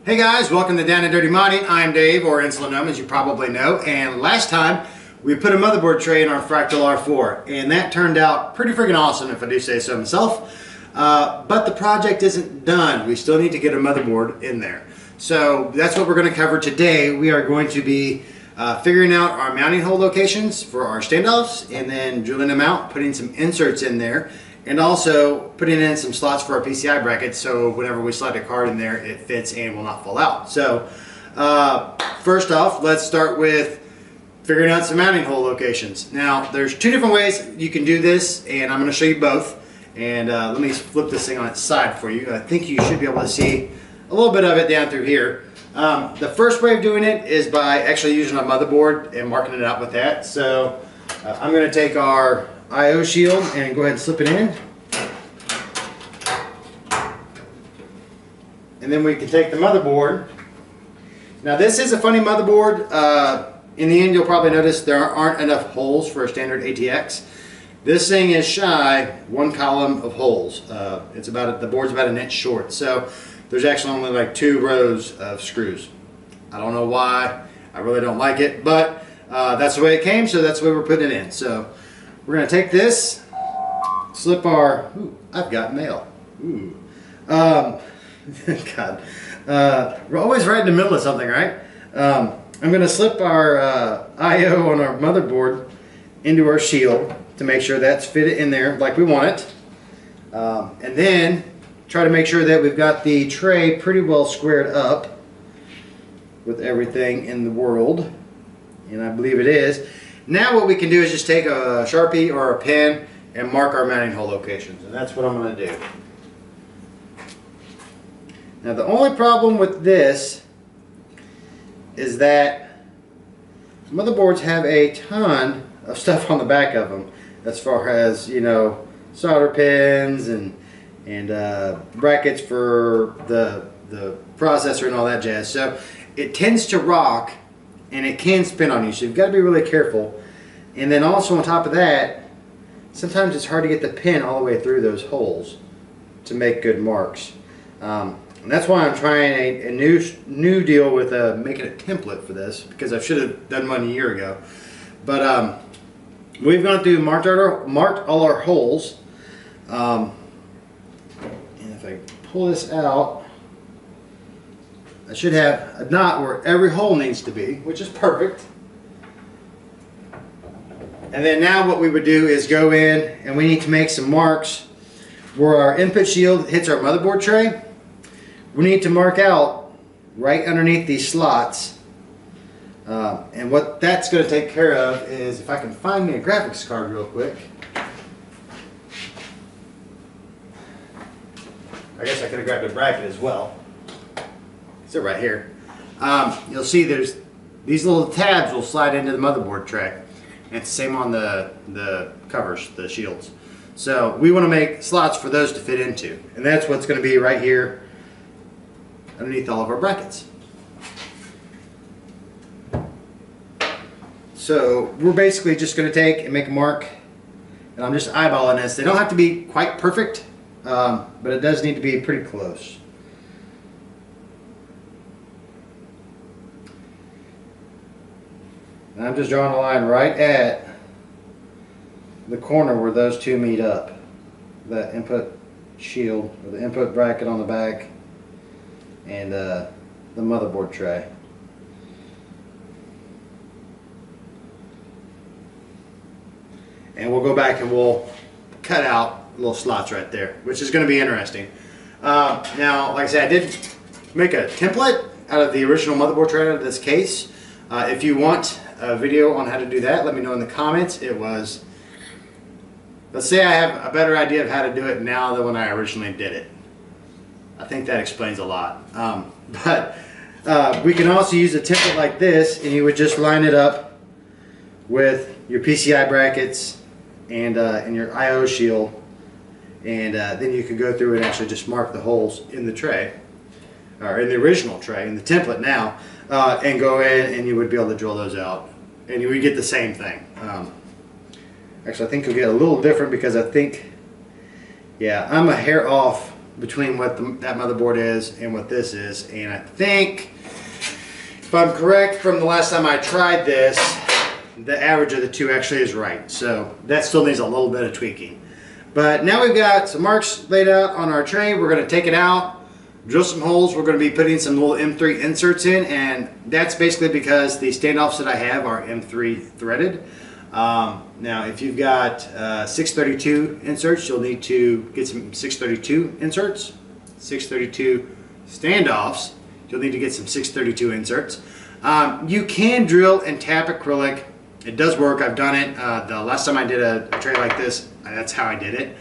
Hey guys, welcome to Down and Dirty Modding. I'm Dave, or Insulin Gnome, as you probably know. And last time we put a motherboard tray in our Fractal R4, and that turned out pretty freaking awesome, if I do say so myself. But the project isn't done. We still need to get a motherboard in there. So that's what we're going to cover today. We are going to be figuring out our mounting hole locations for our standoffs, and then drilling them out, putting some inserts in there, and also putting in some slots for our PCI brackets, so whenever we slide a card in there, it fits and will not fall out. So first off, let's start with figuring out some mounting hole locations. Now, there's two different ways you can do this, and I'm going to show you both. And let me flip this thing on its side for you. I think you should be able to see a little bit of it down through here. The first way of doing it is by actually using a motherboard and marking it out with that. So I'm going to take our I/O shield and go ahead and slip it in. And then we can take the motherboard. Now this is a funny motherboard. In the end, you'll probably notice there aren't enough holes for a standard ATX. This thing is shy one column of holes. The board's about an inch short, so there's actually only like 2 rows of screws. I don't know why. I really don't like it, but that's the way it came, so that's the way we're putting it in. So we're going to take this, slip our, ooh, I've got mail. Ooh. God. We're always right in the middle of something, right? I'm going to slip our I/O on our motherboard into our shield to make sure that's fitted in there like we want it. And then try to make sure that we've got the tray pretty well squared up with everything in the world. And I believe it is. Now what we can do is just take a Sharpie or a pen and mark our mounting hole locations. And that's what I'm going to do. Now the only problem with this is that motherboards have a ton of stuff on the back of them, as far as, you know, solder pins and brackets for the processor and all that jazz. So it tends to rock and it can spin on you, so you've got to be really careful. And then also on top of that, sometimes it's hard to get the pin all the way through those holes to make good marks. And that's why I'm trying a new deal with making a template for this, because I should have done one a year ago. But we've gone through marked all our holes. And if I pull this out, I should have a knot where every hole needs to be, which is perfect. And then now what we would do is go in and we need to make some marks where our input shield hits our motherboard tray. We need to mark out right underneath these slots. And what that's going to take care of is, if I can find me a graphics card real quick. I guess I could have grabbed a bracket as well. It's right here. You'll see there's these little tabs will slide into the motherboard tray. And it's the same on the covers, the shields. So we want to make slots for those to fit into. And that's what's going to be right here underneath all of our brackets. So we're basically just going to take and make a mark, and I'm just eyeballing this. They don't have to be quite perfect, but it does need to be pretty close. And I'm just drawing a line right at the corner where those two meet up. The input shield, or the input bracket on the back, and the motherboard tray. And we'll go back and we'll cut out little slots right there, which is going to be interesting. Now, like I said, I did make a template out of the original motherboard tray out of this case. If you want a video on how to do that, let me know in the comments. It was, let's say I have a better idea of how to do it now than when I originally did it. I think that explains a lot. But we can also use a template like this, and you would just line it up with your PCI brackets and your I/O shield, and then you can go through and actually just mark the holes in the tray, or in the original tray, in the template now, and go in and you would be able to drill those out, and you would get the same thing. Actually, I think you'll get a little different, because I think, yeah, I'm a hair off between what that motherboard is and what this is. And I think, if I'm correct from the last time I tried this, the average of the two actually is right. So that still needs a little bit of tweaking. But now we've got some marks laid out on our tray. We're going to take it out, drill some holes. We're going to be putting some little M3 inserts in, and that's basically because the standoffs that I have are M3 threaded. Now if you've got 632 inserts, you'll need to get some 632 inserts. 632 standoffs, you'll need to get some 632 inserts. You can drill and tap acrylic. It does work. I've done it. The last time I did a tray like this, that's how I did it.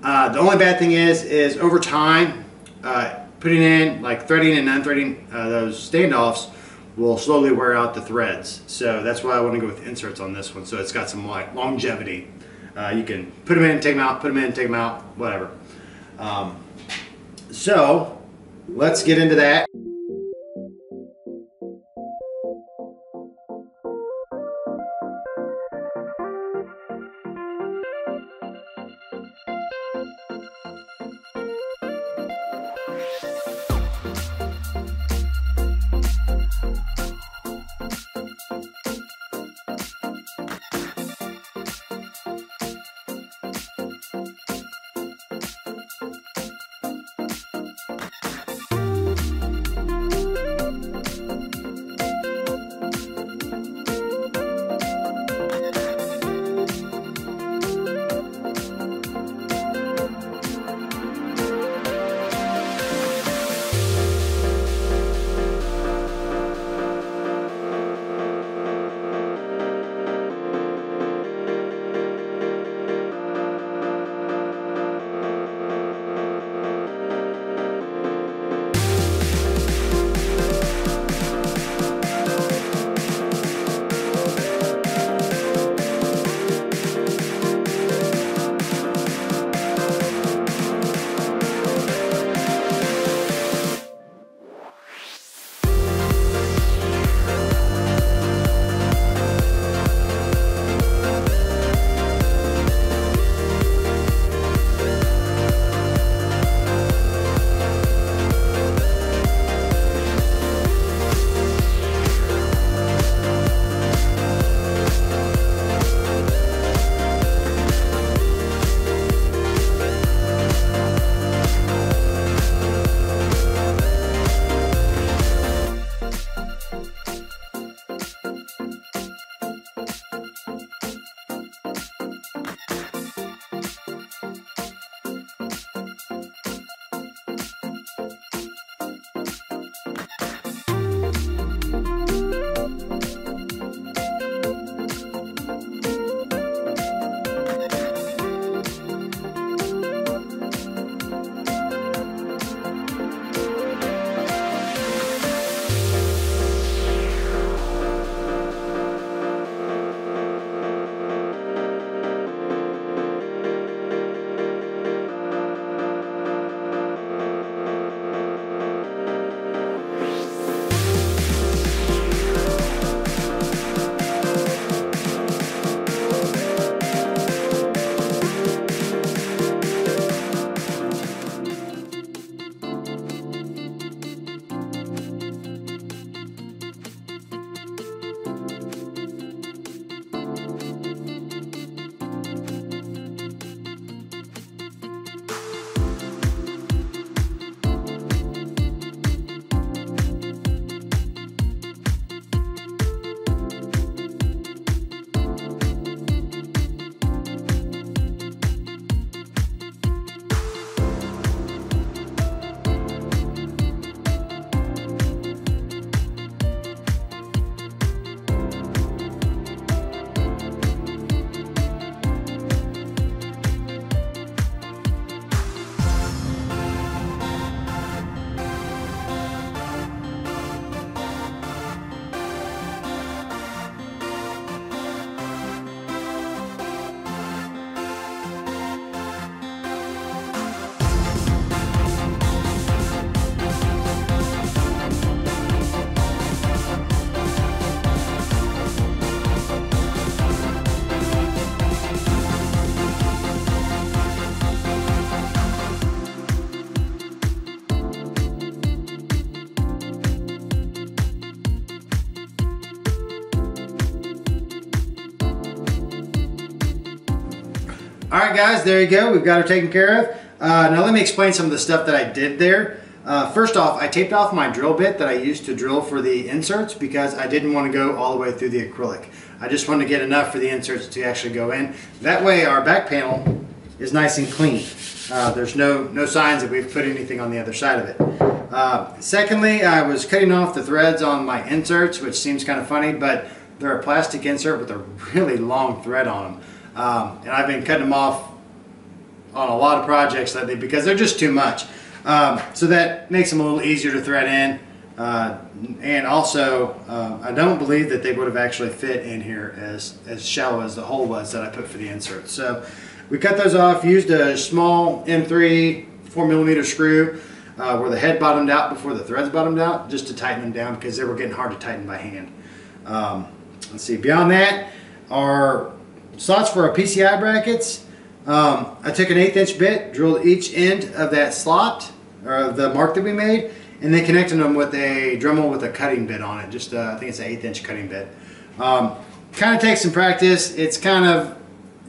The only bad thing is over time, putting in like threading and non-threading those standoffs will slowly wear out the threads. So that's why I want to go with inserts on this one. So it's got some like longevity. You can put them in, take them out, put them in, take them out, whatever. So let's get into that. Alright guys, there you go. We've got her taken care of. Now let me explain some of the stuff that I did there. First off, I taped off my drill bit that I used to drill for the inserts because I didn't want to go all the way through the acrylic. I just wanted to get enough for the inserts to actually go in. That way our back panel is nice and clean. There's no signs that we've put anything on the other side of it. Secondly, I was cutting off the threads on my inserts, which seems kind of funny, but they're a plastic insert with a really long thread on them. And I've been cutting them off on a lot of projects lately because they're just too much. So that makes them a little easier to thread in. And also, I don't believe that they would have actually fit in here as shallow as the hole was that I put for the insert. So we cut those off, used a small M3 4mm screw where the head bottomed out before the threads bottomed out, just to tighten them down because they were getting hard to tighten by hand. Let's see, beyond that, our slots for our PCI brackets. I took an 1/8 inch bit, drilled each end of that slot, or the mark that we made, and then connected them with a Dremel with a cutting bit on it. Just I think it's an 1/8 inch cutting bit. Kind of takes some practice. It's kind of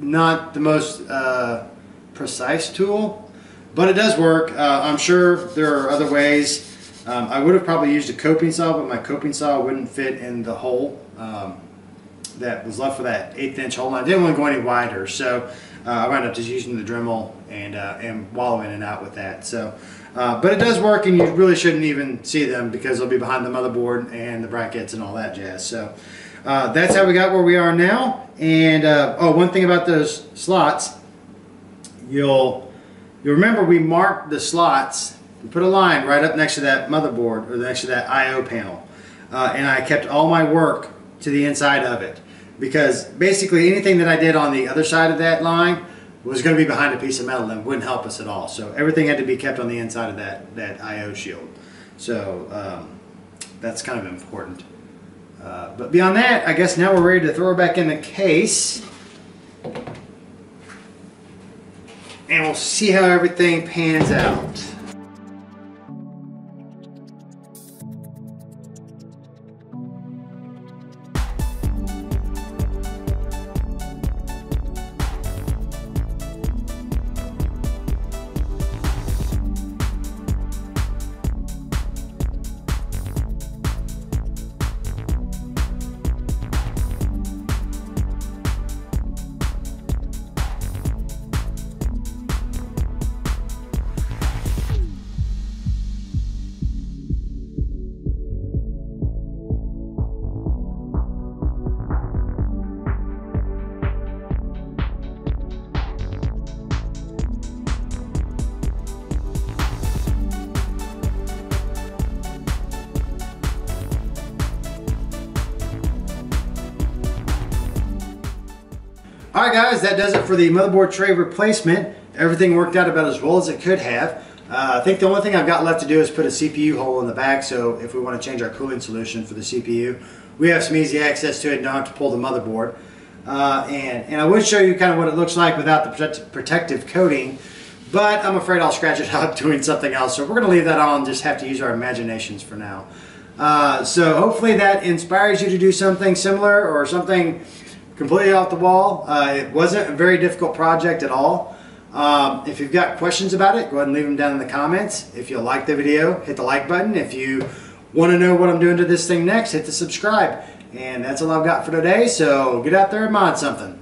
not the most precise tool, but it does work. I'm sure there are other ways. I would have probably used a coping saw, but my coping saw wouldn't fit in the hole that was left for that 1/8 inch hole. And I didn't want to go any wider, so I wound up just using the Dremel and wallowing it out with that. So, but it does work, and you really shouldn't even see them because they'll be behind the motherboard and the brackets and all that jazz. So that's how we got where we are now. And oh, one thing about those slots, you'll remember we marked the slots. We put a line right up next to that motherboard or next to that I/O panel, and I kept all my work to the inside of it, because basically anything that I did on the other side of that line was going to be behind a piece of metal and wouldn't help us at all. So everything had to be kept on the inside of that I/O shield. So that's kind of important. But beyond that, I guess now we're ready to throw her back in the case. And we'll see how everything pans out. Alright guys, that does it for the motherboard tray replacement. Everything worked out about as well as it could have. I think the only thing I've got left to do is put a CPU hole in the back, so if we want to change our cooling solution for the CPU, we have some easy access to it and don't have to pull the motherboard. And I would show you kind of what it looks like without the protective coating, but I'm afraid I'll scratch it up doing something else, so we're going to leave that on and just have to use our imaginations for now. So hopefully that inspires you to do something similar or something completely off the wall. It wasn't a very difficult project at all. If you've got questions about it, go ahead and leave them down in the comments. If you like the video, hit the like button. If you want to know what I'm doing to this thing next, hit the subscribe. And that's all I've got for today, so get out there and mod something.